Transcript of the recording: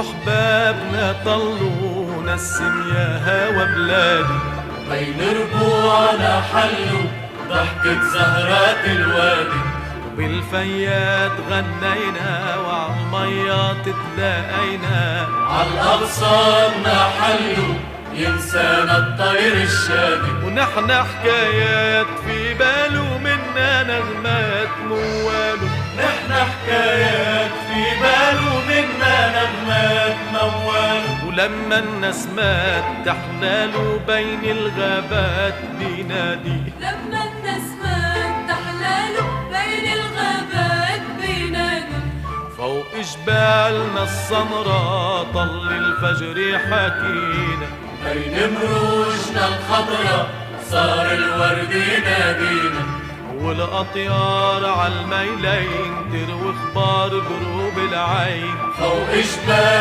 حبابنا طلوا نسم يا هوا بلادي، بين ربوعنا حلوا ضحكة زهرات الوادي، بالفيات غنينا وعالميات تلاقينا، عالأغصاننا حلوا ينسانا الطير الشادي، ونحن حكايات في باله منا نغمات مواله، نحن حكايات في باله منا نغمات مواله، ولما النسمات تحلاله بين الغابات بينادي، لما النسمات تحلاله بين الغابات بينادي، فوق جبالنا السمرا طل الفجر حكينا، بين مروجنا الخضرا صار الورد ينادينا، والأطيار عالميلين تروي اخبار بروب العين، فوق جبال